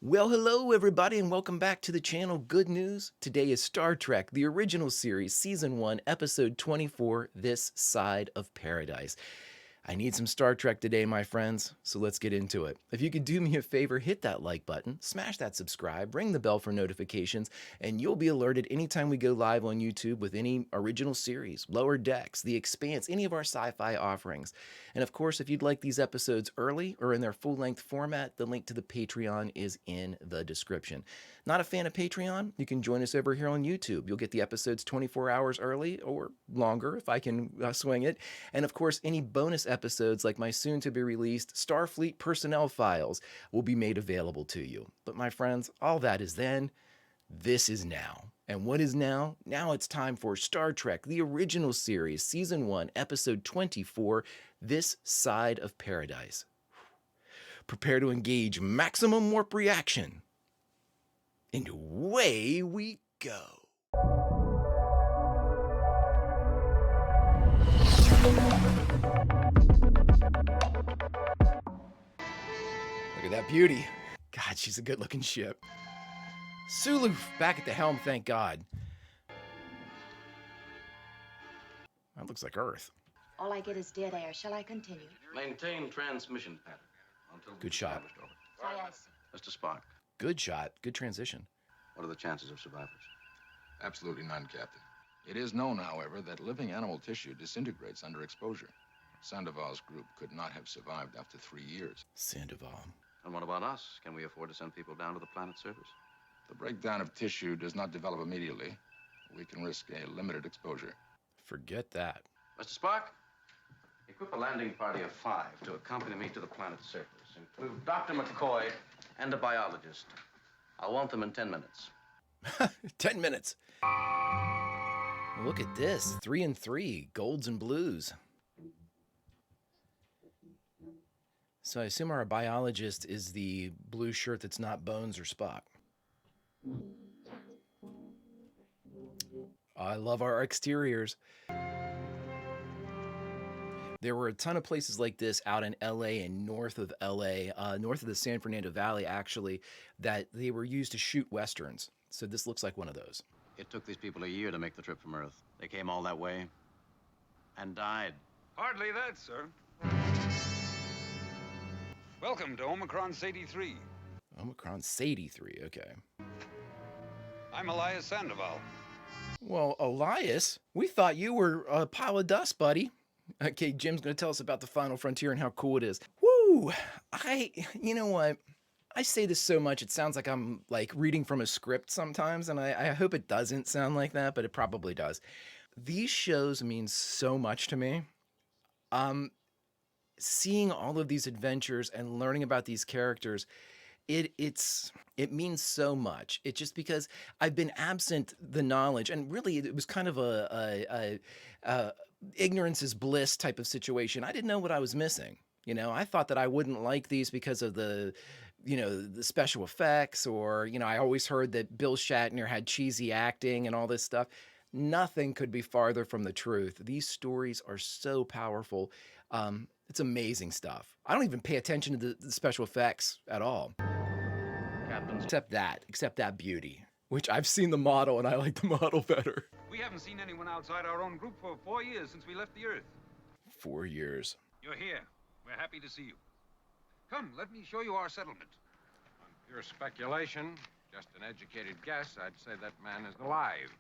Well, hello everybody and welcome back to the channel. Good news. Today is Star Trek, the original series, Season 1, Episode 24, This Side of Paradise. I need some Star Trek today, my friends, so let's get into it. If you could do me a favor, hit that like button, smash that subscribe, ring the bell for notifications, and you'll be alerted anytime we go live on YouTube with any original series, Lower Decks, The Expanse, any of our sci-fi offerings. And of course, if you'd like these episodes early or in their full-length format, the link to the Patreon is in the description. Not a fan of Patreon? You can join us over here on YouTube. You'll get the episodes 24 hours early or longer if I can swing it. And of course, any bonus episodes like my soon-to-be-released Starfleet personnel files will be made available to you. But my friends, all that is then. This is now. And what is now? Now it's time for Star Trek, the original series, Season 1, Episode 24, This Side of Paradise. Prepare to engage maximum warp reaction. And away we go. Look at that beauty. God, she's a good-looking ship. Sulu back at the helm, thank God. That looks like Earth. All I get is dead air. Shall I continue? Maintain transmission pattern until Good shot. Yes. Mr. Spock, Good shot. Good transition. what are the chances of survivors? Absolutely none, Captain. It is known, however, that living animal tissue disintegrates under exposure. Sandoval's group could not have survived after 3 years. Sandoval. And what about us? Can we afford to send people down to the planet's surface? The breakdown of tissue does not develop immediately. We can risk a limited exposure. Forget that. Mr. Spock, equip a landing party of 5 to accompany me to the planet's surface. Include Dr. McCoy and a biologist. I want them in 10 minutes. 10 minutes. Look at this. 3 and 3. Golds and blues. So I assume our biologist is the blue shirt that's not Bones or Spock. I love our exteriors. There were a ton of places like this out in LA and north of LA, north of the San Fernando Valley, actually, that they were used to shoot Westerns. So this looks like one of those. It took these people a year to make the trip from Earth. They came all that way and died. Hardly that, sir. Welcome to Omicron Sadie 3. Omicron Sadie 3, okay. I'm Elias Sandoval. Well, Elias, we thought you were a pile of dust, buddy. Okay, Jim's going to tell us about the Final Frontier and how cool it is. Woo! You know what? I say this so much, it sounds like I'm like reading from a script sometimes, and I hope it doesn't sound like that, but it probably does. These shows mean so much to me. Seeing all of these adventures and learning about these characters, it means so much. It's just because I've been absent the knowledge, and really it was kind of a ignorance is bliss type of situation. I didn't know what I was missing. You know, I thought that I wouldn't like these because of the special effects, or, I always heard that Bill Shatner had cheesy acting and all this stuff. Nothing could be farther from the truth. These stories are so powerful. It's amazing stuff. I don't even pay attention to the special effects at all. Captain's Except that beauty, which I've seen the model and I like the model better. We haven't seen anyone outside our own group for 4 years since we left the Earth. 4 years. You're here. We're happy to see you. Come, let me show you our settlement. On pure speculation, just an educated guess, I'd say that man is alive.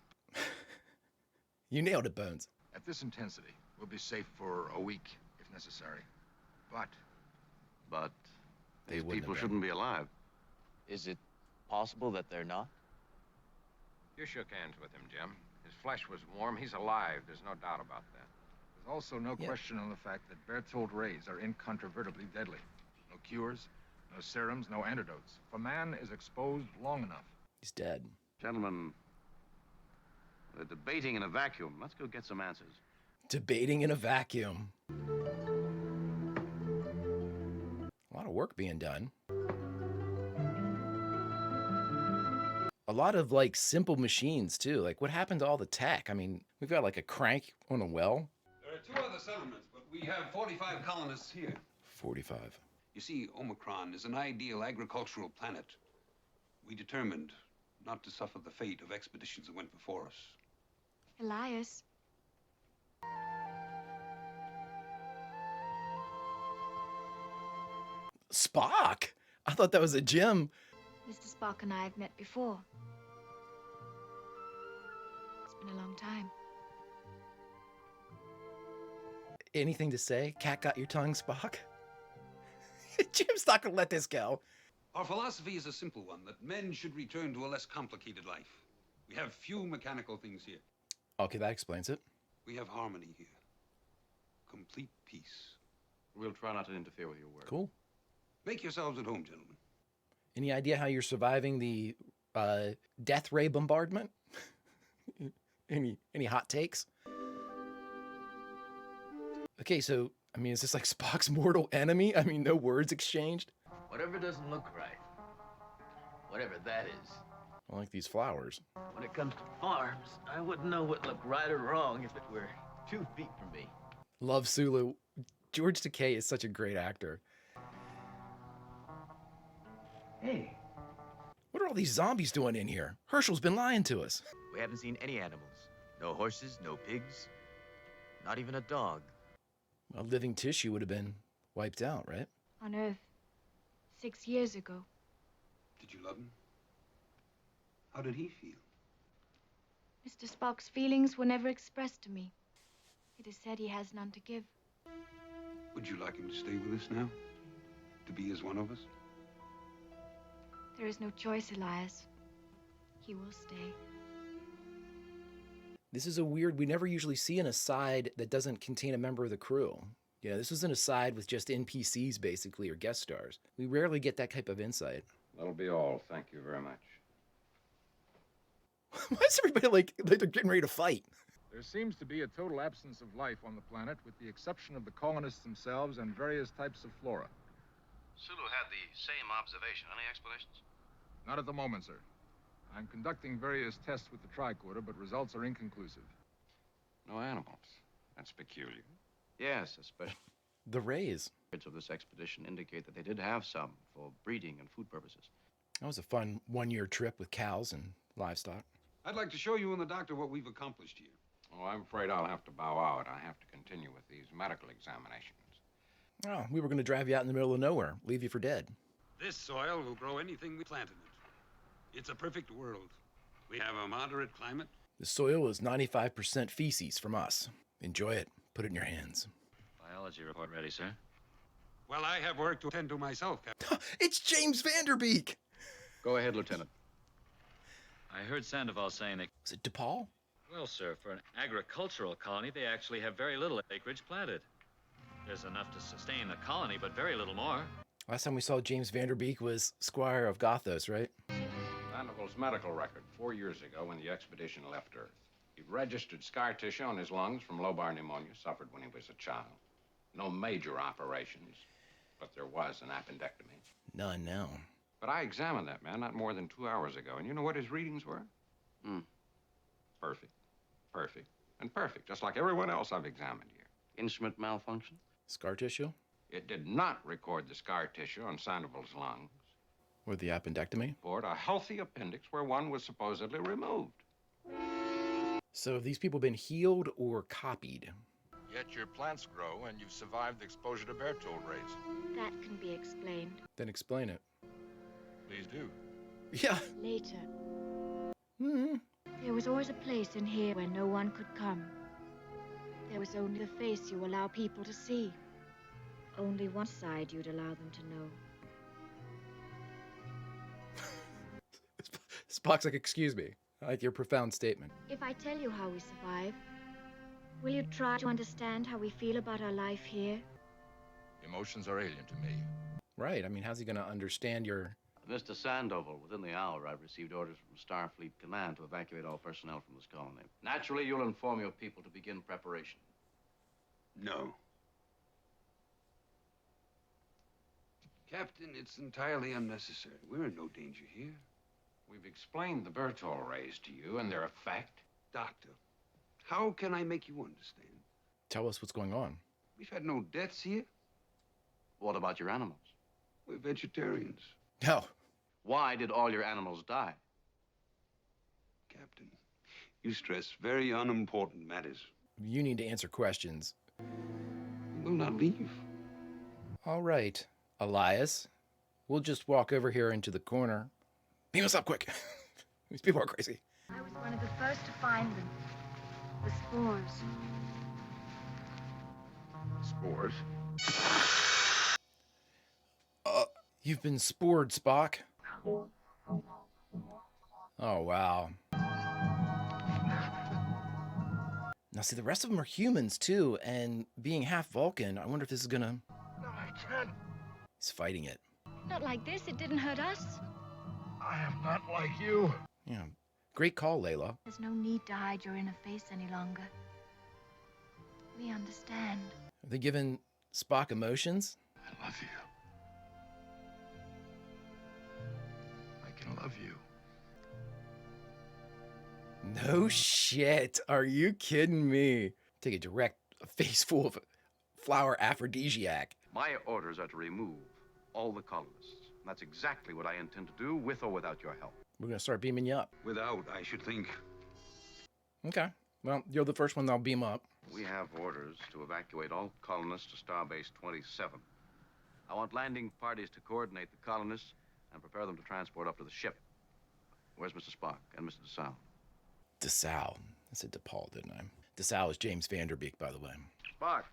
You nailed it, Bones. At this intensity, we'll be safe for a week, if necessary. But But They these wouldn't people have been. shouldn't be alive. Is it possible that they're not? You shook hands with him, Jim. His flesh was warm. He's alive. There's no doubt about that. there's also no Yeah. question on the fact that Berthold rays are incontrovertibly deadly. No cures, no serums, no antidotes. If a man is exposed long enough, He's dead. Gentlemen, they're debating in a vacuum. Let's go get some answers. Debating in a vacuum. A lot of work being done. A lot of like simple machines too. Like what happened to all the tech? I mean, we've got like a crank on a well. There are 2 other settlements, but we have 45 colonists here. 45. You see, Omicron is an ideal agricultural planet. We determined not to suffer the fate of expeditions that went before us. Elias. Spock? I thought that was a Jim. Mr. Spock and I have met before. It's been a long time. Anything to say? Cat got your tongue, Spock? Jim's not gonna let this go. Our philosophy is a simple one, that men should return to a less complicated life. We have few mechanical things here. Okay, that explains it. We have harmony here. Complete peace. We'll try not to interfere with your work. Cool. Make yourselves at home, gentlemen. Any idea how you're surviving the death ray bombardment? Any hot takes? Okay, so I mean, is this like Spock's mortal enemy? I mean, no words exchanged. Whatever doesn't look right, whatever that is. I like these flowers. When it comes to farms, I wouldn't know what looked right or wrong if it were 2 feet from me. Love Sulu. George Takei is such a great actor. Hey. What are all these zombies doing in here? Herschel's been lying to us. We haven't seen any animals. No horses, no pigs, not even a dog. Well, living tissue would have been wiped out, right? On Earth. 6 years ago. Did you love him? How did he feel? Mr. Spock's feelings were never expressed to me. It is said he has none to give. Would you like him to stay with us now? To be as one of us? There is no choice, Elias. He will stay. This is a weird, we never usually see an aside that doesn't contain a member of the crew. You know, this was an aside with just NPCs, basically, or guest stars. We rarely get that type of insight. That'll be all. Thank you very much. Why is everybody like they're getting ready to fight? There seems to be a total absence of life on the planet, with the exception of the colonists themselves and various types of flora. Sulu had the same observation. Any explanations? Not at the moment, sir. I'm conducting various tests with the tricorder, but results are inconclusive. No animals. That's peculiar. Yes, especially The rays. records of this expedition indicate that they did have some for breeding and food purposes. That was a fun one-year trip with cows and livestock. I'd like to show you and the doctor what we've accomplished here. Oh, I'm afraid I'll have to bow out. I have to continue with these medical examinations. Oh, we were going to drive you out in the middle of nowhere, leave you for dead. This soil will grow anything we plant in it. It's a perfect world. We have a moderate climate. The soil is 95% feces from us. Enjoy it. Put it in your hands. Biology report ready, sir. Well, I have work to attend to myself, Captain. It's James Vanderbeek! Go ahead, Lieutenant. I heard Sandoval saying they... Was it DePaul? Well, sir, for an agricultural colony, they actually have very little acreage planted. There's enough to sustain a colony, but very little more. Last time we saw James Vanderbeek was Squire of Gothos, right? Sandoval's medical record 4 years ago when the expedition left Earth. He registered scar tissue on his lungs from lobar pneumonia suffered when he was a child. No major operations, but there was an appendectomy. None now. But I examined that man not more than 2 hours ago, and you know what his readings were? Perfect, perfect, and perfect, just like everyone else I've examined here. Instrument malfunction? Scar tissue? It did not record the scar tissue on Sandoval's lungs. Or the appendectomy? Or a healthy appendix where one was supposedly removed. So have these people been healed or copied? Yet your plants grow and you've survived exposure to Berthold rays. That can be explained Then explain it. Please do. Yeah. later. Hmm. There was always a place in here where no one could come. There was only the face you allow people to see. Only one side you'd allow them to know. Spock's like, excuse me. I like your profound statement. If I tell you how we survive, will you try to understand how we feel about our life here? Emotions are alien to me. Right. I mean, how's he going to understand your... Mr. Sandoval, within the hour, I've received orders from Starfleet Command to evacuate all personnel from this colony. Naturally, you'll inform your people to begin preparation. No. Captain, it's entirely unnecessary. We're in no danger here. We've explained the Berthold rays to you and their effect. Doctor, how can I make you understand? Tell us what's going on. We've had no deaths here. What about your animals? We're vegetarians. No. Why did all your animals die? Captain, you stress very unimportant matters. You need to answer questions. We will not leave. All right, Elias. We'll just walk over here into the corner. Beam us up quick. These people are crazy. I was one of the first to find them. The spores. Spores? You've been spored, Spock. Oh, wow. Now, see, the rest of them are humans, too, and being half Vulcan, I wonder if this is gonna... No, I can't. He's fighting it. Not like this. It didn't hurt us. I am not like you. Yeah. Great call, Layla. There's no need to hide your inner face any longer. We understand. Are they giving Spock emotions? I love you. I can love you. No shit. Are you kidding me? Take a face full of flower aphrodisiac. My orders are to remove all the colonists. And that's exactly what I intend to do, with or without your help. We're gonna start beaming you up. Without, I should think. Okay. Well, you're the first one that'll beam up. We have orders to evacuate all colonists to Starbase 27. I want landing parties to coordinate the colonists and prepare them to transport up to the ship. Where's Mr. Spock and Mr. DeSalle? DeSalle. I said DePaul, didn't I? DeSalle is James Vanderbeek, by the way. Spock.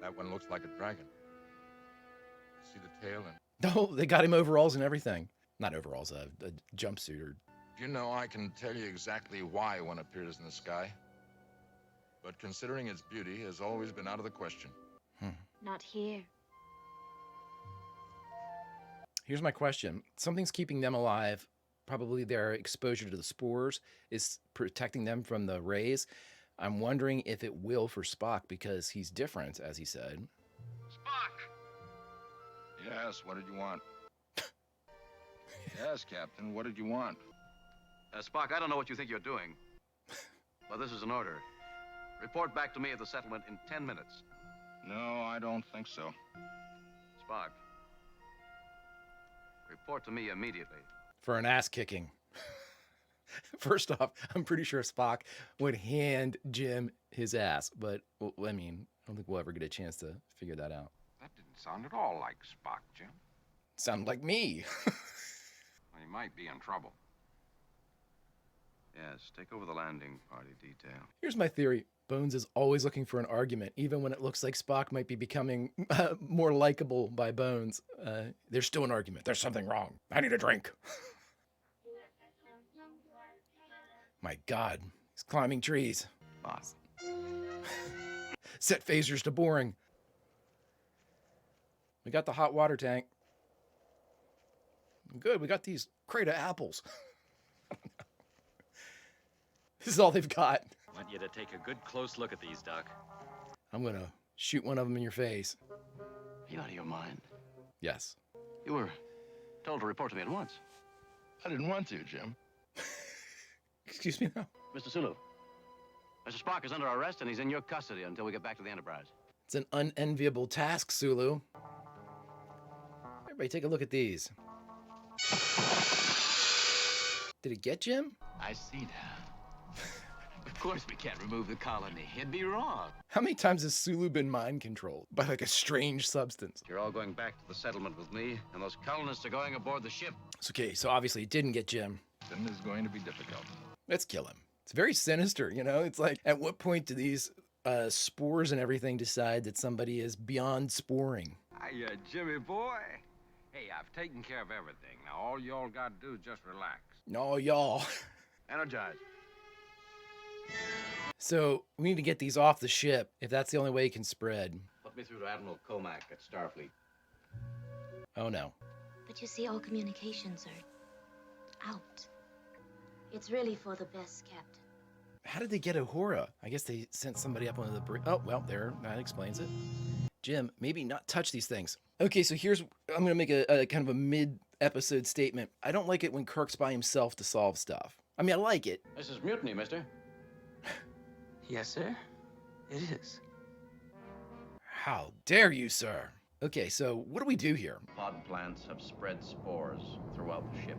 That one looks like a dragon. See the tail and... No, they got him overalls and everything. Not overalls, a jumpsuit or... You know, I can tell you exactly why one appears in the sky. But considering its beauty has always been out of the question. Not here. Here's my question. Something's keeping them alive. Probably their exposure to the spores is protecting them from the rays. I'm wondering if it will for Spock because he's different, as he said. Spock! Yes, what did you want? Yes, Captain, what did you want? Spock, I don't know what you think you're doing, but this is an order. Report back to me at the settlement in 10 minutes. No, I don't think so. Spock, report to me immediately. For an ass kicking. First off, I'm pretty sure Spock would hand Jim his ass, but I mean, I don't think we'll ever get a chance to figure that out. That didn't sound at all like Spock, Jim. Sound like me. Well, you might be in trouble. Yes, take over the landing party detail. Here's my theory. Bones is always looking for an argument, even when it looks like Spock might be becoming more likable by Bones. There's still an argument. There's something wrong. I need a drink. My God, he's climbing trees. Boss. Set phasers to boring. We got the hot water tank. Good, we got these crate of apples. This is all they've got. I want you to take a good close look at these, Doc. I'm gonna shoot one of them in your face. Are you out of your mind? Yes. You were told to report to me at once. I didn't want to, Jim. Excuse me now. Mr. Sulu, Mr. Spock is under arrest and he's in your custody until we get back to the Enterprise. It's an unenviable task, Sulu. Everybody take a look at these. Did it get Jim? I see now. Of course we can't remove the colony. It'd be wrong. How many times has Sulu been mind controlled by like a strange substance? You're all going back to the settlement with me, and those colonists are going aboard the ship. It's okay, so obviously it didn't get Jim. Then it's going to be difficult. Let's kill him. It's very sinister, you know? It's like, at what point do these spores and everything decide that somebody is beyond sporing? Hiya, Jimmy boy. Hey, I've taken care of everything. Now all y'all gotta do is just relax. No, y'all. Energize. So we need to get these off the ship if that's the only way it can spread. Put me through to Admiral Comac at Starfleet. Oh no. But you see, all communications are out. It's really for the best, Captain. How did they get Uhura? I guess they sent somebody up onto the bridge. Oh, well, there, that explains it. Jim, maybe not touch these things. Okay, so here's, I'm gonna make a kind of a mid-episode statement. I don't like it when Kirk's by himself to solve stuff. I mean, I like it. This is mutiny, mister. Yes, sir. It is. How dare you, sir? Okay, so what do we do here? Pod plants have spread spores throughout the ship,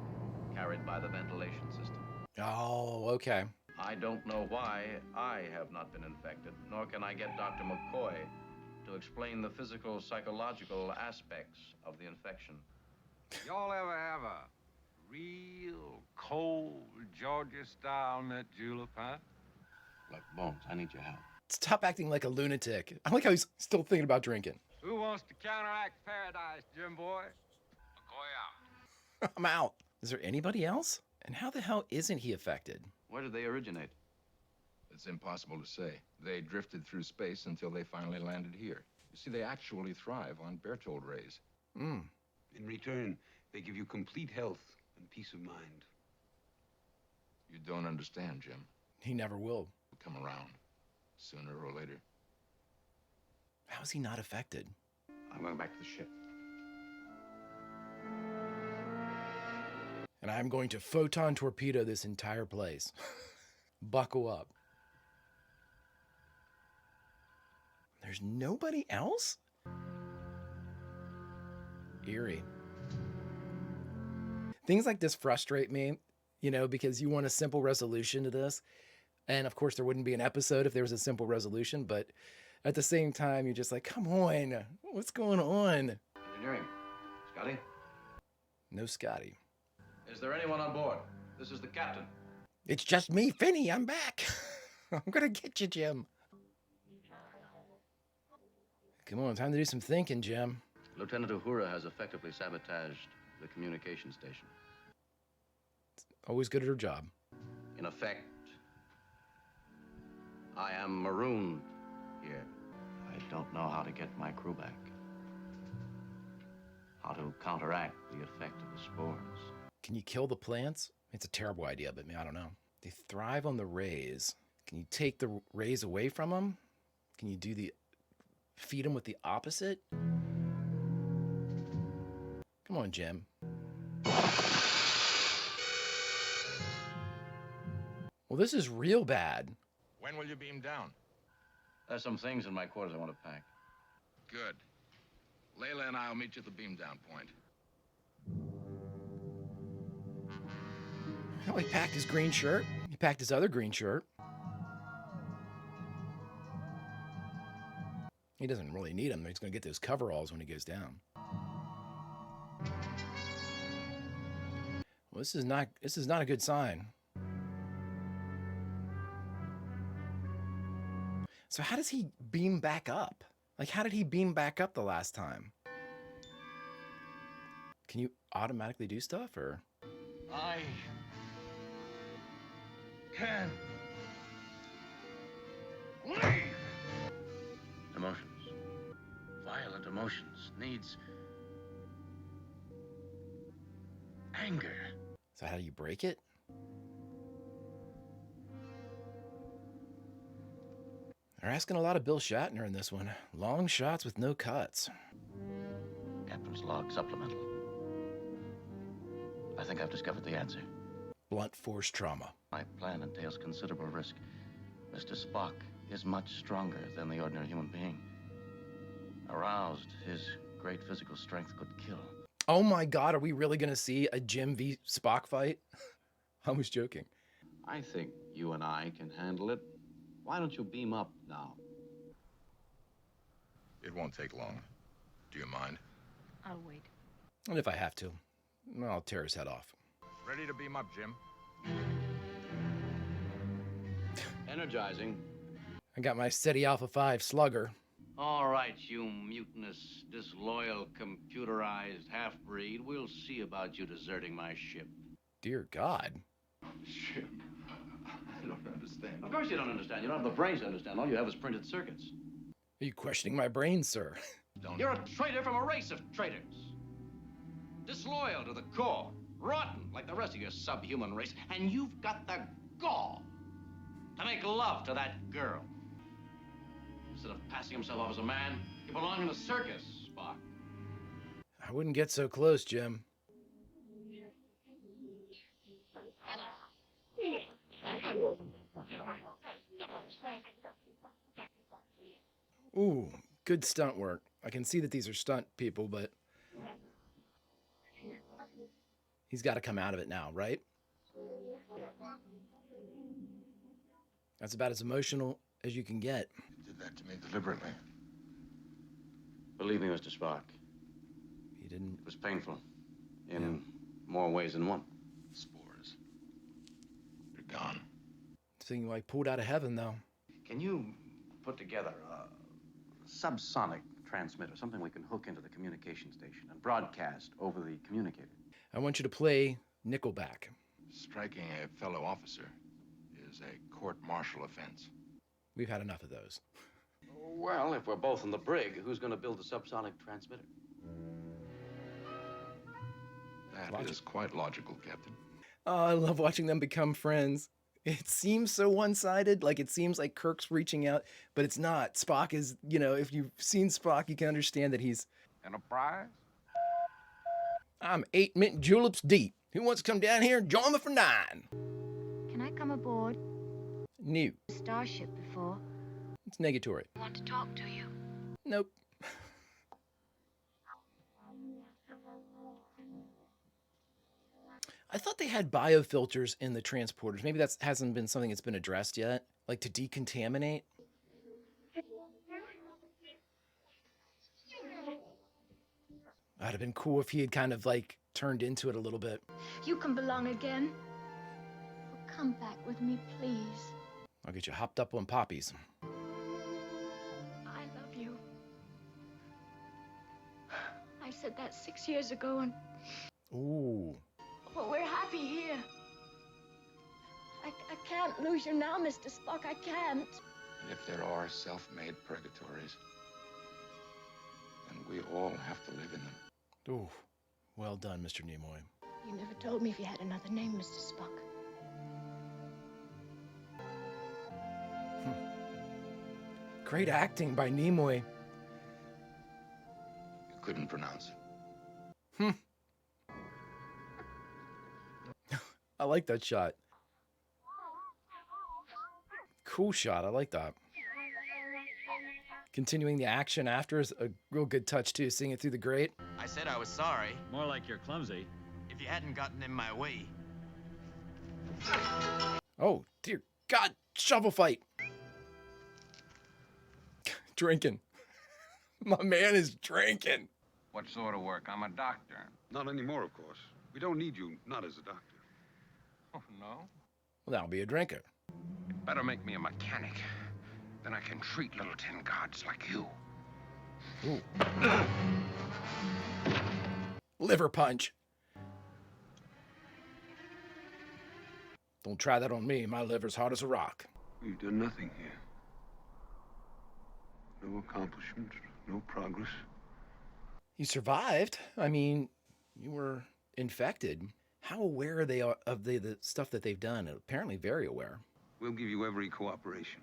carried by the ventilation system. Oh, okay. I don't know why I have not been infected, nor can I get Dr. McCoy to explain the physical, psychological aspects of the infection. Y'all ever have a real cold Georgia-style mint julep, huh? Look, Bones, I need your help. Stop acting like a lunatic. I like how he's still thinking about drinking. Who wants to counteract paradise, Jim boy? McCoy out. I'm out. Is there anybody else? And how the hell isn't he affected? Where did they originate? It's impossible to say. They drifted through space until they finally landed here. You see, they actually thrive on Berthold rays. Hmm. In return, they give you complete health and peace of mind. You don't understand, Jim. He never will. It'll come around, sooner or later. How is he not affected? I'm going back to the ship. And I'm going to photon torpedo this entire place. Buckle up. There's nobody else? Eerie. Things like this frustrate me, you know, because you want a simple resolution to this. And of course, there wouldn't be an episode if there was a simple resolution. But at the same time, you're just like, come on, what's going on? Engineering. Scotty? No Scotty. Is there anyone on board? This is the captain. It's just me, Finney. I'm back. I'm going to get you, Jim. Come on, time to do some thinking, Jim. Lieutenant Uhura has effectively sabotaged the communication station. Always good at her job. In effect, I am marooned here. I don't know how to get my crew back. How to counteract the effect of the spores. Can you kill the plants? It's a terrible idea, but I don't know. They thrive on the rays. Can you take the rays away from them? Can you feed them with the opposite? Come on, Jim. Well, this is real bad. When will you beam down? There's some things in my quarters I want to pack. Good. Layla and I'll meet you at the beam down point. Oh, he packed his green shirt. He packed his other green shirt. He doesn't really need them. He's going to get those coveralls when he goes down. Well, this is not a good sign. So how does he beam back up? Like, how did he beam back up the last time? Can you automatically do stuff, or? I can leave. Emotions. Violent emotions. Needs anger. So how do you break it? They're asking a lot of Bill Shatner in this one. Long shots with no cuts. Captain's log supplemental. I think I've discovered the answer. Blunt force trauma. My plan entails considerable risk. Mr. Spock is much stronger than the ordinary human being. Aroused, his great physical strength could kill. Oh my God, are we really going to see a Jim v. Spock fight? I was joking. I think you and I can handle it. Why don't you beam up now? It won't take long. Do you mind? I'll wait. And if I have to, I'll tear his head off. Ready to beam up, Jim? Energizing. I got my Steady Alpha 5 slugger. All right, you mutinous, disloyal, computerized half-breed. We'll see about you deserting my ship. Dear God. Ship? I don't understand. Of course you don't understand. You don't have the brains to understand. All you have is printed circuits. Are you questioning my brain, sir? You're a traitor from a race of traitors. Disloyal to the core. Rotten like the rest of your subhuman race. And you've got the gall to make love to that girl. Instead of passing himself off as a man, you belong in a circus, Spock. I wouldn't get so close, Jim. Ooh, good stunt work. I can see that these are stunt people, but he's got to come out of it now, right? That's about as emotional as you can get. You did that to me deliberately. Believe me, Mr. Spock, He didn't. it was painful in more ways than one. Spores. They're gone. Seeing like pulled out of heaven, though. Can you put together a subsonic transmitter, something we can hook into the communication station and broadcast over the communicator? I want you to play Nickelback. Striking a fellow officer is a court-martial offense. We've had enough of those. Well, if we're both in the brig, who's going to build the subsonic transmitter? That is quite logical, Captain. Oh, I love watching them become friends. It seems so one-sided, like it seems like Kirk's reaching out, but it's not. Spock is, if you've seen Spock, you can understand that he's... Enterprise? I'm 8 mint juleps deep. Who wants to come down here and join me for 9? Can I come aboard? New. Starship before. It's negatory. I want to talk to you. Nope. I thought they had biofilters in the transporters. Maybe that hasn't been something that's been addressed yet. Like to decontaminate. That'd have been cool if he had kind of like turned into it a little bit. You can belong again. Oh, come back with me, please. I'll get you hopped up on poppies. I love you. I said that 6 years ago, and Ooh. well, we're happy here. I can't lose you now, Mr. Spock. I can't. And if there are self-made purgatories, then we all have to live in them. Ooh. Well done, Mr. Nimoy. You never told me if you had another name, Mr. Spock. Great acting by Nimoy. You couldn't pronounce it. I like that shot. Cool shot. I like that. Continuing the action after is a real good touch too, seeing it through the grate. I said I was sorry. More like you're clumsy. If you hadn't gotten in my way. Oh, dear God, shovel fight. Drinking. My man is drinking. What sort of work? I'm a doctor. Not anymore, of course. We don't need you, not as a doctor. Oh, no? Well, that'll be a drinker. Better make me a mechanic. Then I can treat little tin gods like you. Ooh. Liver punch. Don't try that on me. My liver's hard as a rock. We've done nothing here. No accomplishment, no progress. You survived. I mean, you were infected. How aware are they of the stuff that they've done? Apparently very aware. We'll give you every cooperation.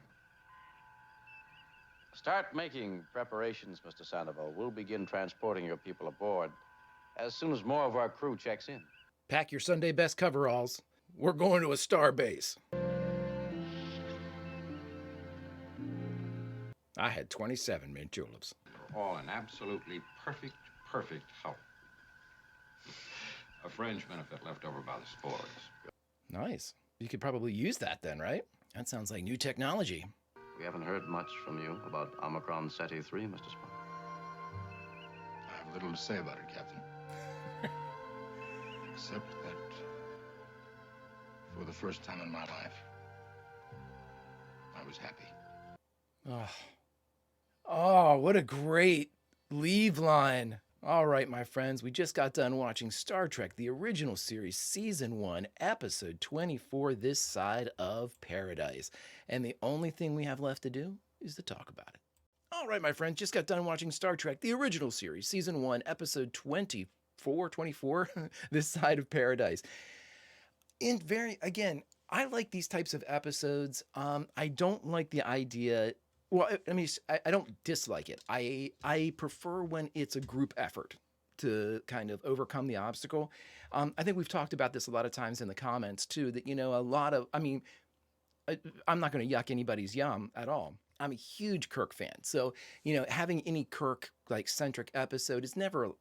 Start making preparations, Mr. Sandoval. We'll begin transporting your people aboard as soon as more of our crew checks in. Pack your Sunday best coveralls. We're going to a star base. I had 27 mint juleps. You're all in absolutely perfect health. A fringe benefit left over by the spores. Nice. You could probably use that then, right? That sounds like new technology. We haven't heard much from you about Omicron Ceti 3, Mr. Spock. I have little to say about it, Captain. Except that for the first time in my life, I was happy. Oh, what a great leave line. All right, my friends, we just got done watching Star Trek, the original series, Season 1, Episode 24, This Side of Paradise. And the only thing we have left to do is to talk about it. All right, my friends, just got done watching Star Trek, the original series, Season 1, Episode 24, This Side of Paradise. Again, I like these types of episodes. I don't like the idea... Well, I don't dislike it. I prefer when it's a group effort to kind of overcome the obstacle. I think we've talked about this a lot of times in the comments too, that, I'm not going to yuck anybody's yum at all. I'm a huge Kirk fan. So, having any Kirk like centric episode is never,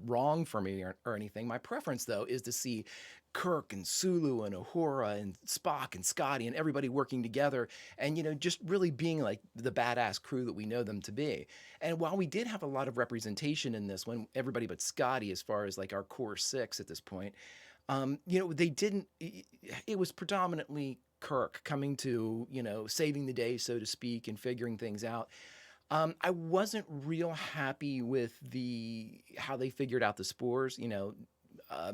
wrong for me or anything. My preference though is to see Kirk and Sulu and Uhura and Spock and Scotty and everybody working together and, just really being like the badass crew that we know them to be. And while we did have a lot of representation in this one, everybody but Scotty, as far as like our core six at this point, they didn't, it was predominantly Kirk coming to, saving the day, so to speak, and figuring things out. I wasn't real happy with how they figured out the spores,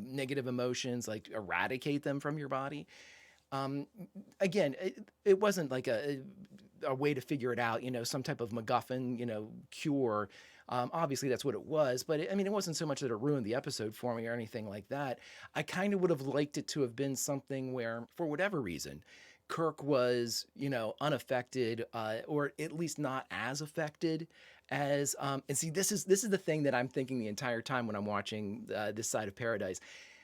negative emotions, like eradicate them from your body. Um, Again, it wasn't like a way to figure it out, some type of MacGuffin, cure. Obviously, that's what it was, but it wasn't so much that it ruined the episode for me or anything like that. I kind of would have liked it to have been something where, for whatever reason, Kirk was, unaffected, or at least not as affected as. And see, this is the thing that I'm thinking the entire time when I'm watching this side of Paradise.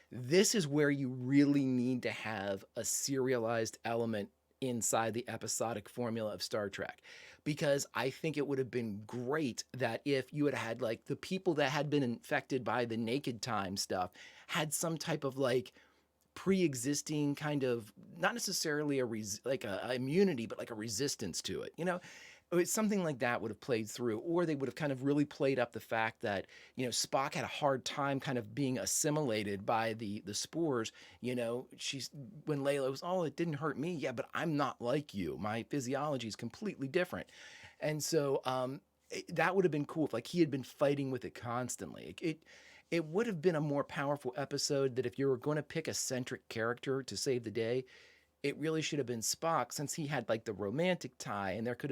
This is where you really need to have a serialized element inside the episodic formula of Star Trek. Because I think it would have been great that if you had like the people that had been infected by the naked time stuff had some type of like pre-existing kind of, not necessarily a immunity, but like a resistance to it. It's something like that would have played through, or they would have kind of really played up the fact that Spock had a hard time kind of being assimilated by the spores. She's when Layla was, oh, it didn't hurt me, yeah, but I'm not like you. My physiology is completely different, and so that would have been cool if like he had been fighting with it constantly. It would have been a more powerful episode that if you were going to pick a centric character to save the day, it really should have been Spock, since he had like the romantic tie, and you could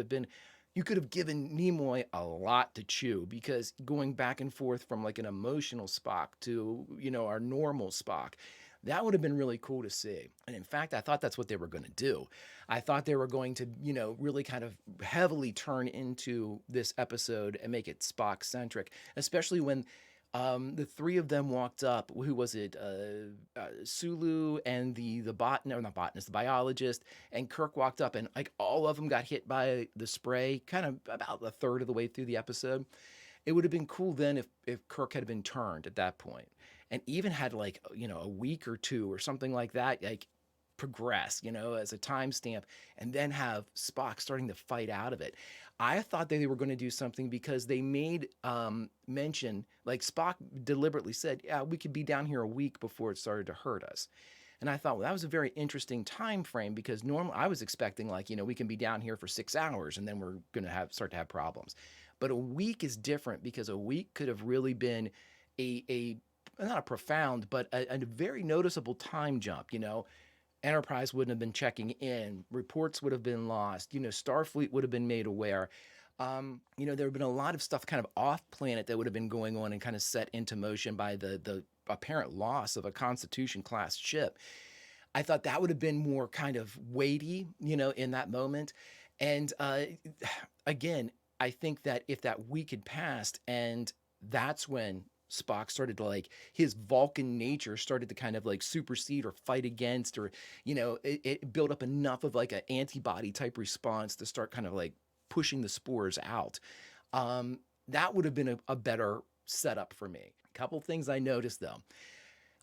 have given Nimoy a lot to chew, because going back and forth from like an emotional Spock to, our normal Spock, that would have been really cool to see. And in fact, I thought that's what they were going to do. I thought they were going to, really kind of heavily turn into this episode and make it Spock centric, especially when the three of them walked up. Who was it? Sulu and the not botanist, the biologist, and Kirk walked up, and like all of them got hit by the spray, kind of about a third of the way through the episode. It would have been cool then if Kirk had been turned at that point, and even had like a week or two or something like that, like progress, as a timestamp, and then have Spock starting to fight out of it. I thought they were going to do something, because they made mention, like Spock deliberately said, yeah, we could be down here a week before it started to hurt us. And I thought, well, that was a very interesting time frame, because normally I was expecting like, we can be down here for 6 hours and then we're going to start to have problems. But a week is different, because a week could have really been a not a profound, but a very noticeable time jump, Enterprise wouldn't have been checking in. Reports would have been lost. Starfleet would have been made aware. There would have been a lot of stuff kind of off planet that would have been going on and kind of set into motion by the apparent loss of a Constitution class ship. I thought that would have been more kind of weighty, in that moment. And again, I think that if that week had passed, and that's when Spock started to like, his Vulcan nature started to kind of like supersede or fight against, or it built up enough of like an antibody type response to start kind of like pushing the spores out. That would have been a better setup for me. A couple things I noticed though.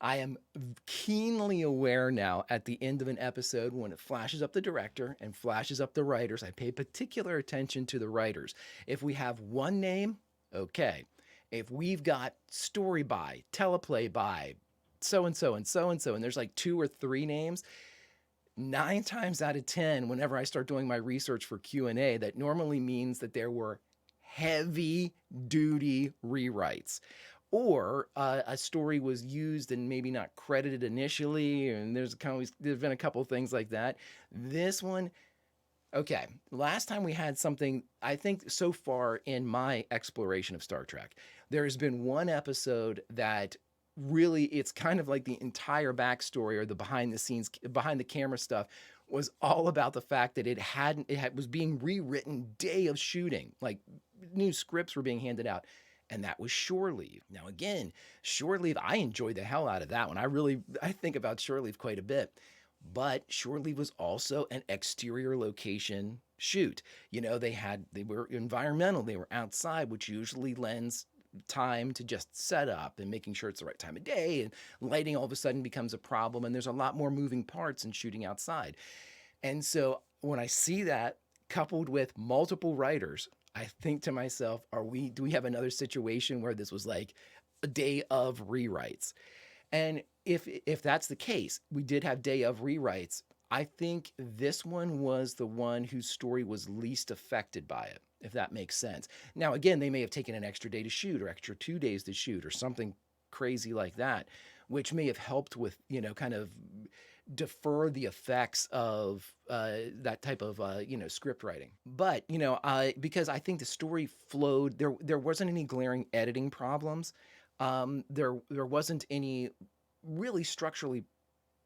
I am keenly aware now at the end of an episode, when it flashes up the director and flashes up the writers, I pay particular attention to the writers. If we have one name, okay. If we've got story by, teleplay by, so-and-so and so-and-so, and there's like 2 or 3 names, 9 times out of 10, whenever I start doing my research for Q&A, that normally means that there were heavy-duty rewrites. Or a story was used and maybe not credited initially, and there's been a couple of things like that. This one, okay, last time we had something, I think so far in my exploration of Star Trek, there has been one episode that really, it's kind of like the entire backstory or the behind the scenes, behind the camera stuff was all about the fact that it was being rewritten day of shooting, like new scripts were being handed out. And that was Shore Leave. Now, again, Shore Leave, I enjoyed the hell out of that one. I think about Shore Leave quite a bit. But shore leave was also an exterior location shoot. They were environmental, they were outside, which usually lends time to just set up and making sure it's the right time of day, and lighting all of a sudden becomes a problem, and there's a lot more moving parts in shooting outside. And so when I see that coupled with multiple writers, I think to myself, do we have another situation where this was like a day of rewrites? And if that's the case, we did have day of rewrites. I think this one was the one whose story was least affected by it, if that makes sense. Now, again, they may have taken an extra day to shoot or extra 2 days to shoot or something crazy like that, which may have helped with, kind of defer the effects of that type of script writing. But because I think the story flowed, there wasn't any glaring editing problems. There wasn't any really structurally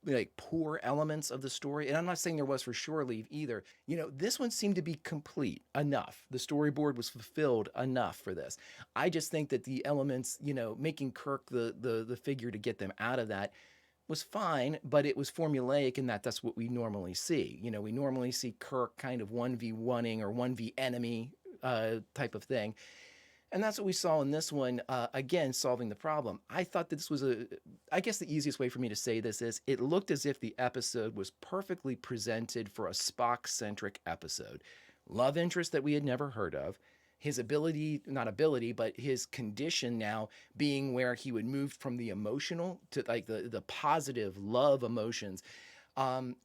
like poor elements of the story, and I'm not saying there was for Shore Leave either. This one seemed to be complete enough. The storyboard was fulfilled enough for this. I just think that the elements, making Kirk the figure to get them out of that was fine, but it was formulaic in that that's what we normally see. We normally see Kirk kind of 1v1ing or 1v enemy type of thing. And that's what we saw in this one, again, solving the problem. I thought that this was I guess the easiest way for me to say this is it looked as if the episode was perfectly presented for a Spock-centric episode. Love interest that we had never heard of. His ability, not ability, but his condition now being where he would move from the emotional to like the positive love emotions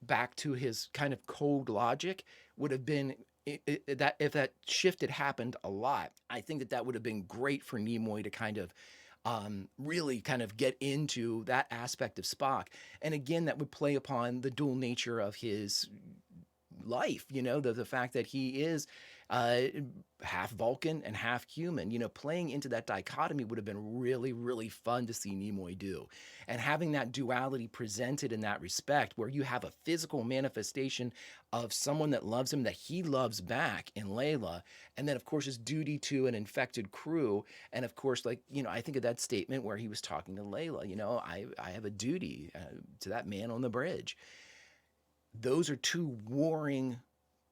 back to his kind of cold logic would have been that if that shift had happened a lot, I think that would have been great for Nimoy to kind of really kind of get into that aspect of Spock. And again, that would play upon the dual nature of his life, the fact that he is half Vulcan and half human. Playing into that dichotomy would have been really, really fun to see Nimoy do. And having that duality presented in that respect, where you have a physical manifestation of someone that loves him, that he loves back in Layla, and then, of course, his duty to an infected crew. And, of course, I think of that statement where he was talking to Layla, I have a duty to that man on the bridge. Those are two warring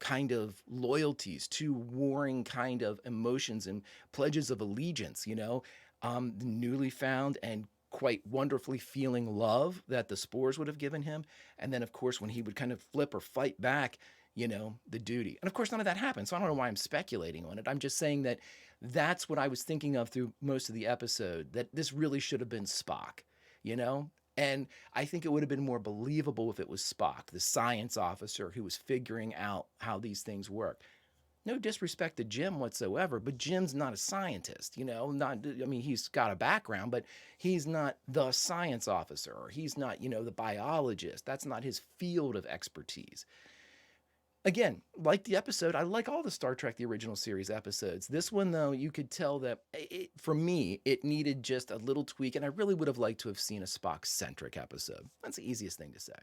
kind of loyalties, two warring kind of emotions and pledges of allegiance, the newly found and quite wonderfully feeling love that the spores would have given him. And then, of course, when he would kind of flip or fight back, the duty. And of course, none of that happened. So I don't know why I'm speculating on it. I'm just saying that that's what I was thinking of through most of the episode, that this really should have been Spock, And I think it would have been more believable if it was Spock, the science officer who was figuring out how these things work. No disrespect to Jim whatsoever, but Jim's not a scientist, he's got a background, but he's not the science officer, or he's not, the biologist. That's not his field of expertise. Again, like the episode, I like all the Star Trek, the original series episodes. This one, though, you could tell that, for me, it needed just a little tweak, and I really would have liked to have seen a Spock-centric episode. That's the easiest thing to say.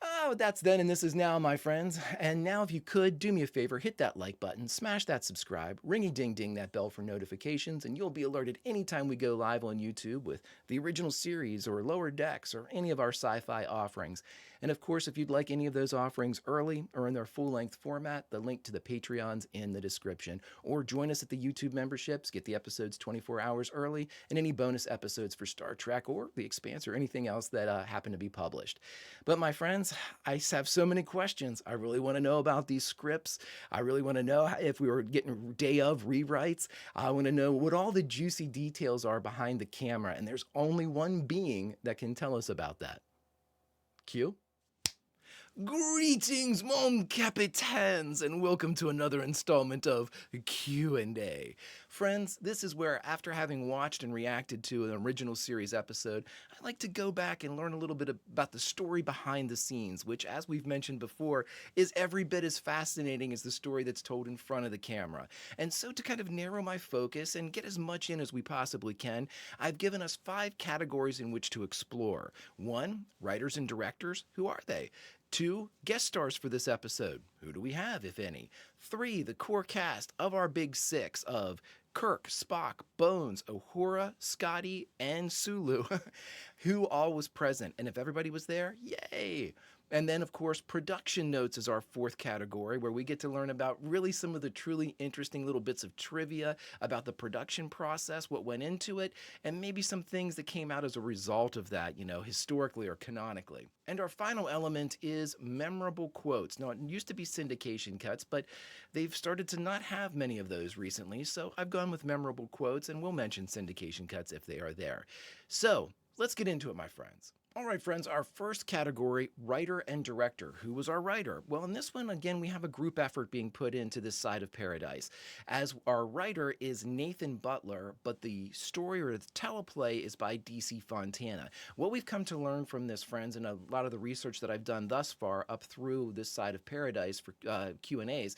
Oh, that's then and this is now, my friends. And now, if you could, do me a favor, hit that like button, smash that subscribe, ringy-ding-ding that bell for notifications, and you'll be alerted anytime we go live on YouTube with the original series or Lower Decks or any of our sci-fi offerings. And of course, if you'd like any of those offerings early or in their full-length format, the link to the Patreon's in the description. Or join us at the YouTube memberships, get the episodes 24 hours early, and any bonus episodes for Star Trek or The Expanse or anything else that happen to be published. But my friends, I have so many questions. I really want to know about these scripts. I really want to know if we were getting day of rewrites. I want to know what all the juicy details are behind the camera, and there's only one being that can tell us about that. Q? Greetings, mon capitaines, and welcome to another installment of Q&A. Friends, this is where, after having watched and reacted to an original series episode, I like to go back and learn a little bit about the story behind the scenes, which, as we've mentioned before, is every bit as fascinating as the story that's told in front of the camera. And so, to kind of narrow my focus and get as much in as we possibly can, I've given us 5 categories in which to explore. 1, writers and directors. Who are they? 2, guest stars for this episode. Who do we have, if any? 3, the core cast of our big 6 of Kirk, Spock, Bones, Uhura, Scotty, and Sulu. Who all was present? And if everybody was there, yay! And then, of course, production notes is our fourth category, where we get to learn about really some of the truly interesting little bits of trivia about the production process, what went into it, and maybe some things that came out as a result of that, historically or canonically. And our final element is memorable quotes. Now, it used to be syndication cuts, but they've started to not have many of those recently, so I've gone with memorable quotes, and we'll mention syndication cuts if they are there. So, let's get into it, my friends. All right, friends, our first category, writer and director. Who was our writer? Well, in this one, again, we have a group effort being put into this side of paradise. As our writer is Nathan Butler, but the story or the teleplay is by DC Fontana. What we've come to learn from this, friends, and a lot of the research that I've done thus far up through this side of paradise for Q&As,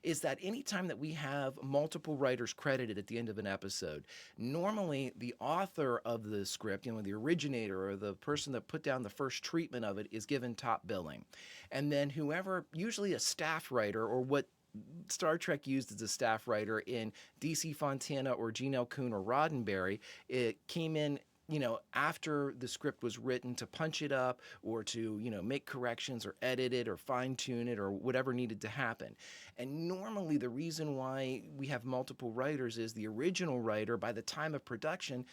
is that anytime that we have multiple writers credited at the end of an episode, normally the author of the script, the originator or the person that put down the first treatment of it is given top billing. And then whoever, usually a staff writer or what Star Trek used as a staff writer in DC Fontana or Gene L. Kuhn or Roddenberry, it came in after the script was written to punch it up or to, make corrections or edit it or fine tune it or whatever needed to happen. And normally the reason why we have multiple writers is the original writer, by the time of production,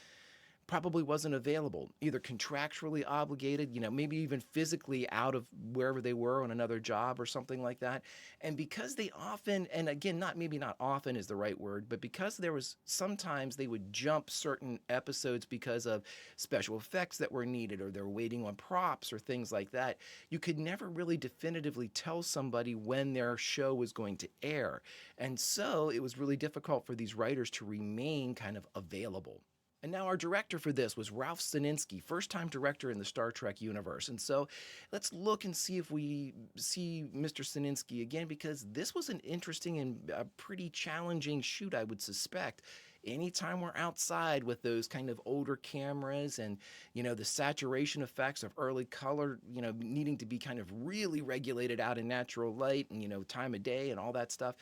probably wasn't available, either contractually obligated, maybe even physically out of wherever they were on another job or something like that. And because they often, and again, not often is the right word, but because there was sometimes they would jump certain episodes because of special effects that were needed or they're waiting on props or things like that, you could never really definitively tell somebody when their show was going to air. And so it was really difficult for these writers to remain kind of available. And now our director for this was Ralph Sininsky, first-time director in the Star Trek universe. And so let's look and see if we see Mr. Sininsky again, because this was an interesting and pretty challenging shoot, I would suspect. Anytime we're outside with those kind of older cameras and, the saturation effects of early color, needing to be kind of really regulated out in natural light and, time of day and all that stuff.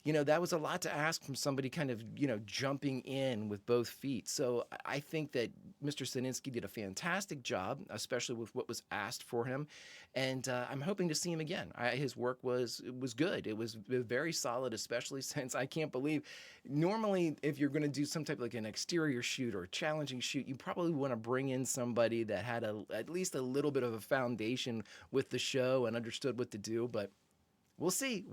That was a lot to ask from somebody kind of, jumping in with both feet. So I think that Mr. Sininsky did a fantastic job, especially with what was asked for him. And I'm hoping to see him again. His work was good. It was very solid, especially since I can't believe, normally if you're going to do some type of like an exterior shoot or a challenging shoot, you probably want to bring in somebody that had at least a little bit of a foundation with the show and understood what to do. But we'll see.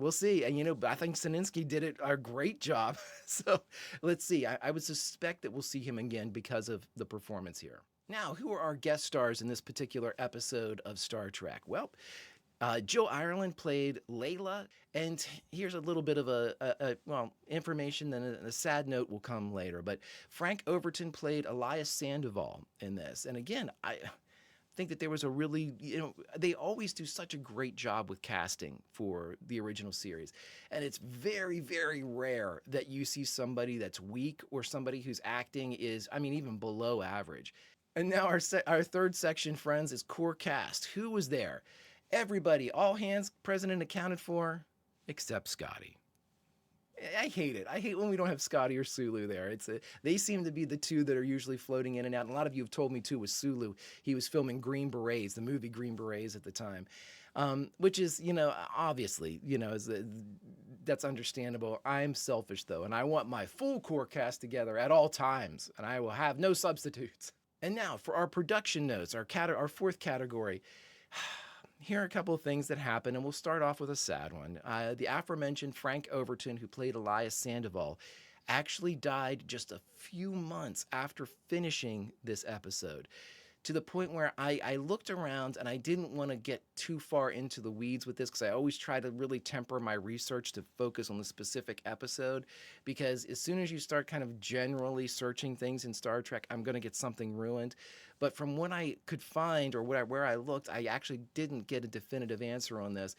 And, I think Sininsky did a great job. So let's see. I would suspect that we'll see him again because of the performance here. Now, who are our guest stars in this particular episode of Star Trek? Well, Jill Ireland played Layla, and here's a little bit of information, then a sad note will come later. But Frank Overton played Elias Sandoval in this. And again, I think that there was a really, they always do such a great job with casting for the original series. And it's very, very rare that you see somebody that's weak or somebody whose acting is, even below average. And now our third section, friends, is core cast. Who was there? Everybody, all hands present and accounted for, except Scotty. I hate it. I hate when we don't have Scotty or Sulu there. They seem to be the two that are usually floating in and out. And a lot of you have told me too with Sulu. He was filming Green Berets, the movie Green Berets at the time, which is, obviously, that's understandable. I'm selfish though, and I want my full core cast together at all times, and I will have no substitutes. And now for our production notes, our fourth category. Here are a couple of things that happened, and we'll start off with a sad one. The aforementioned Frank Overton, who played Elias Sandoval, actually died just a few months after finishing this episode, to the point where I looked around and I didn't want to get too far into the weeds with this, because I always try to really temper my research to focus on the specific episode, because as soon as you start kind of generally searching things in Star Trek, I'm going to get something ruined. But from what I could find or where I looked, I actually didn't get a definitive answer on this.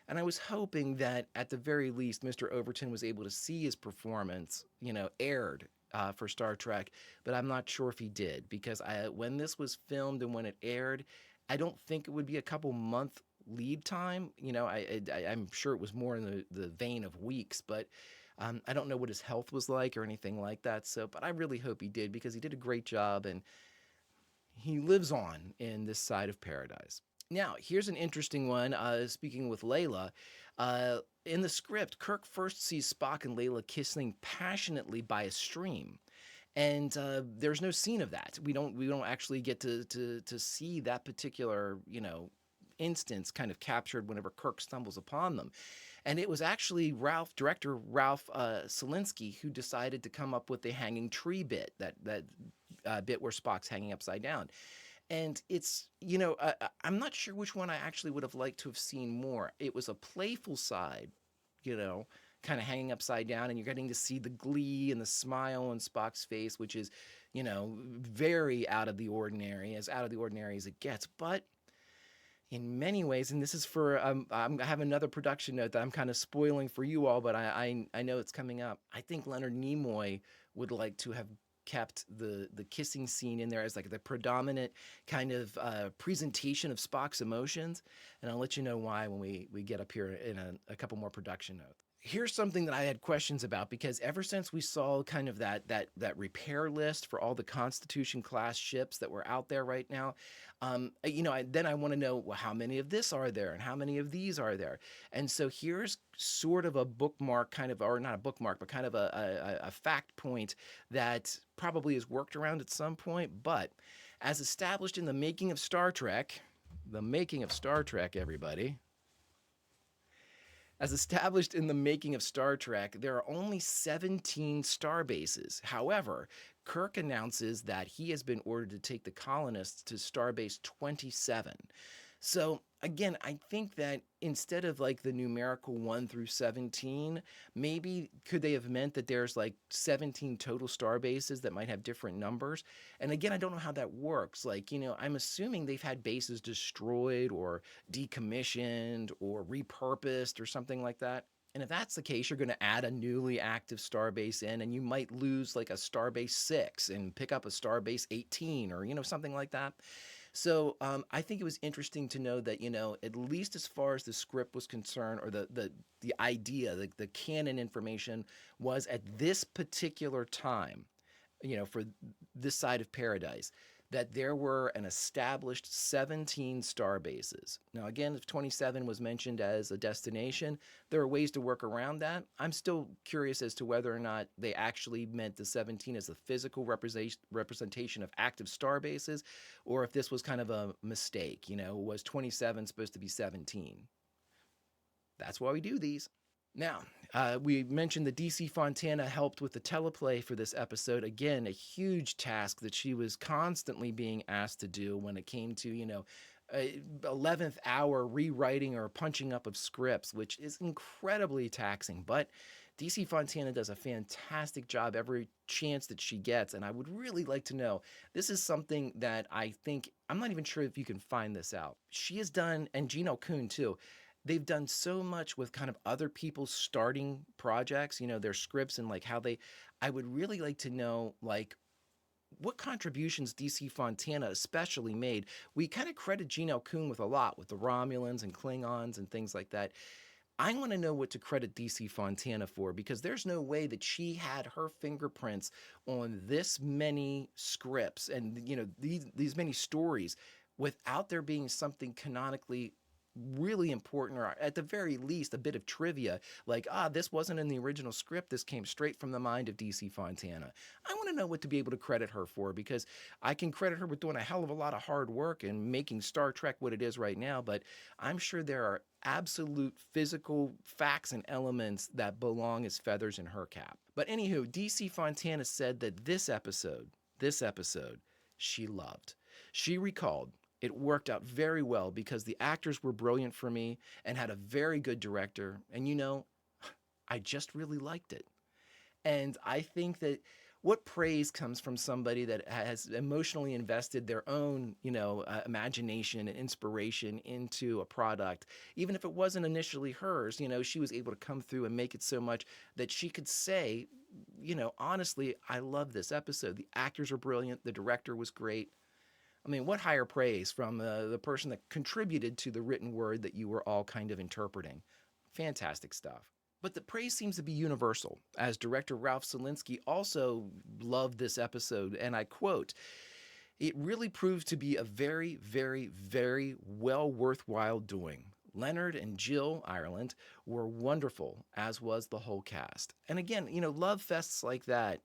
And I was hoping that at the very least, Mr. Overton was able to see his performance, aired for Star Trek, but I'm not sure if he did, because when this was filmed and when it aired, I don't think it would be a couple month lead time. I'm sure it was more in the vein of weeks, but I don't know what his health was like or anything like that. But I really hope he did, because he did a great job and he lives on in this side of paradise. Now, here's an interesting one. Speaking with Layla, in the script, Kirk first sees Spock and Layla kissing passionately by a stream, and there's no scene of that. We don't actually get to see that particular instance kind of captured whenever Kirk stumbles upon them. And it was actually director Ralph Selinsky, who decided to come up with the hanging tree bit, that bit where Spock's hanging upside down. And it's, I'm not sure which one I actually would have liked to have seen more. It was a playful side, you know, kind of hanging upside down, and you're getting to see the glee and the smile on Spock's face, which is, very out of the ordinary, as out of the ordinary as it gets. But in many ways, and this is for, I have another production note that I'm kind of spoiling for you all, but I know it's coming up. I think Leonard Nimoy would like to have kept the kissing scene in there as like the predominant kind of presentation of Spock's emotions, and I'll let you know why when we get up here in a couple more production notes. Here's something that I had questions about, because ever since we saw kind of that repair list for all the Constitution class ships that were out there right now, then I want to know, well, how many of this are there and how many of these are there? And so here's sort of a bookmark, kind of, or not a bookmark, but kind of a fact point that probably is worked around at some point. But as established in the making of Star Trek, everybody. As established in the making of Star Trek, there are only 17 star bases. However, Kirk announces that he has been ordered to take the colonists to starbase 27. So again, I think that instead of like the numerical 1 through 17, maybe could they have meant that there's like 17 total star bases that might have different numbers? And again, I don't know how that works. Like, I'm assuming they've had bases destroyed or decommissioned or repurposed or something like that. And if that's the case, you're going to add a newly active starbase in, and you might lose like a starbase 6 and pick up a starbase 18 or, something like that. So I think it was interesting to know that, at least as far as the script was concerned, or the idea, the canon information was at this particular time, for this side of paradise, that there were an established 17 star bases. Now, again, if 27 was mentioned as a destination, there are ways to work around that. I'm still curious as to whether or not they actually meant the 17 as a physical representation of active star bases, or if this was kind of a mistake. Was 27 supposed to be 17? That's why we do these. Now, we mentioned that DC Fontana helped with the teleplay for this episode. Again, a huge task that she was constantly being asked to do when it came to, 11th hour rewriting or punching up of scripts, which is incredibly taxing. But DC Fontana does a fantastic job every chance that she gets. And I would really like to know, this is something that I think, I'm not even sure if you can find this out. She has done, and Gene Kuhn too, they've done so much with kind of other people's starting projects, their scripts, and like how I would really like to know, like, what contributions DC Fontana especially made. We kind of credit Gene Kuhn with a lot, with the Romulans and Klingons and things like that. I want to know what to credit DC Fontana for, because there's no way that she had her fingerprints on this many scripts and, these many stories without there being something canonically really important, or at the very least a bit of trivia, like, this wasn't in the original script, this came straight from the mind of DC Fontana. I want to know what to be able to credit her for, because I can credit her with doing a hell of a lot of hard work and making Star Trek what it is right now, but I'm sure there are absolute physical facts and elements that belong as feathers in her cap. But anywho, DC Fontana said that this episode, she loved. She recalled, it worked out very well because the actors were brilliant for me and had a very good director. And I just really liked it. And I think that what praise comes from somebody that has emotionally invested their own, imagination and inspiration into a product, even if it wasn't initially hers, she was able to come through and make it so much that she could say, honestly, I love this episode. The actors are brilliant. The director was great. I mean, what higher praise from the person that contributed to the written word that you were all kind of interpreting? Fantastic stuff. But the praise seems to be universal, as director Ralph Selinsky also loved this episode, and I quote, It really proved to be a very, very, very well worthwhile doing. Leonard and Jill Ireland were wonderful, as was the whole cast. And again, love fests like that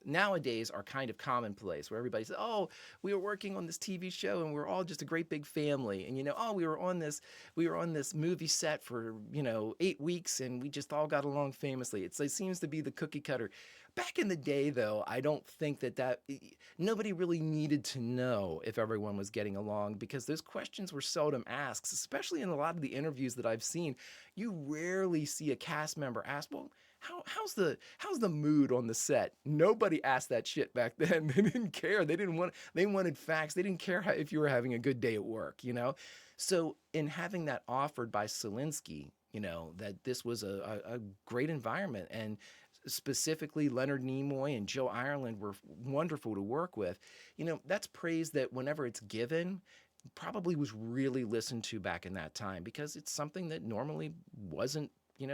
nowadays are kind of commonplace, where everybody says, "Oh, we were working on this TV show, and we're all just a great big family." And "Oh, we were on this movie set for 8 weeks, and we just all got along famously." It seems to be the cookie cutter. Back in the day, though, I don't think that nobody really needed to know if everyone was getting along, because those questions were seldom asked, especially in a lot of the interviews that I've seen. You rarely see a cast member ask, "Well, how's the mood on the set?" Nobody asked that shit back then. They didn't care. They wanted facts. They didn't care if you were having a good day at work. So in having that offered by Selinski, that this was a great environment, and specifically Leonard Nimoy and Jill Ireland were wonderful to work with. That's praise that, whenever it's given, probably was really listened to back in that time, because it's something that normally wasn't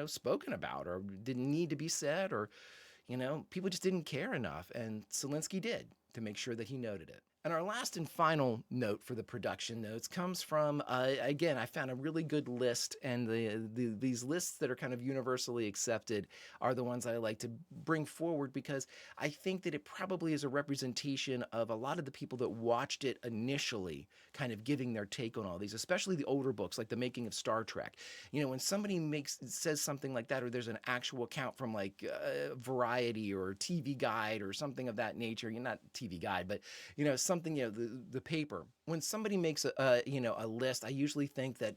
spoken about, or didn't need to be said, or people just didn't care enough, and Selinski did, to make sure that he noted it. And our last and final note for the production notes comes from, again, I found a really good list, and these lists that are kind of universally accepted are the ones I like to bring forward, because I think that it probably is a representation of a lot of the people that watched it initially, kind of giving their take on all these, especially the older books, like The Making of Star Trek. When somebody says something like that, or there's an actual account from like Variety or TV Guide or something of that nature, not TV Guide, but something, the paper. When somebody makes a list, I usually think that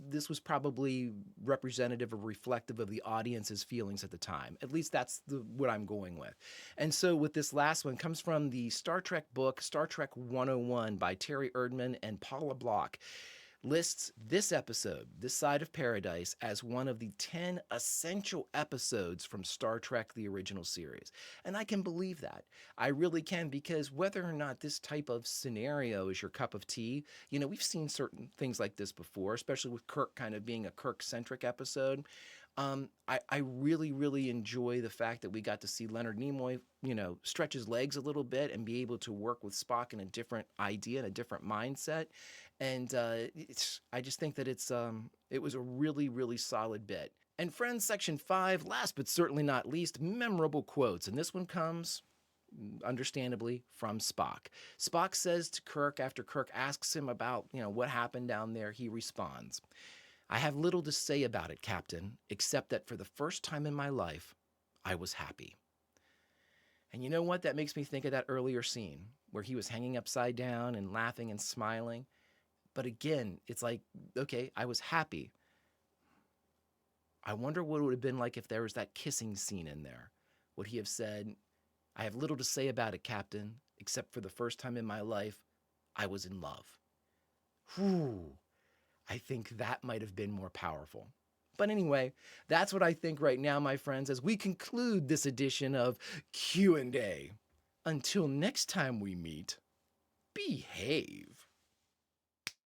this was probably representative or reflective of the audience's feelings at the time. At least that's what I'm going with. And so with this last one, comes from the Star Trek book, Star Trek 101 by Terry Erdman and Paula Block. Lists this episode, This Side of Paradise, as one of the 10 essential episodes from Star Trek, the original series. And I can believe that. I really can, because whether or not this type of scenario is your cup of tea, we've seen certain things like this before, especially with Kirk kind of being a Kirk-centric episode. I really, really enjoy the fact that we got to see Leonard Nimoy, stretch his legs a little bit and be able to work with Spock in a different idea and a different mindset. And I just think that it was a really, really solid bit. And friends, section 5, last but certainly not least, memorable quotes. And this one comes, understandably, from Spock. Spock says to Kirk, after Kirk asks him about, what happened down there, he responds, "I have little to say about it, Captain, except that for the first time in my life, I was happy." And you know what? That makes me think of that earlier scene where he was hanging upside down and laughing and smiling. But again, it's like, okay, I was happy. I wonder what it would have been like if there was that kissing scene in there. Would he have said, "I have little to say about it, Captain, except for the first time in my life, I was in love"? Whew. I think that might have been more powerful. But anyway, that's what I think right now, my friends, as we conclude this edition of Q&A. Until next time we meet, behave.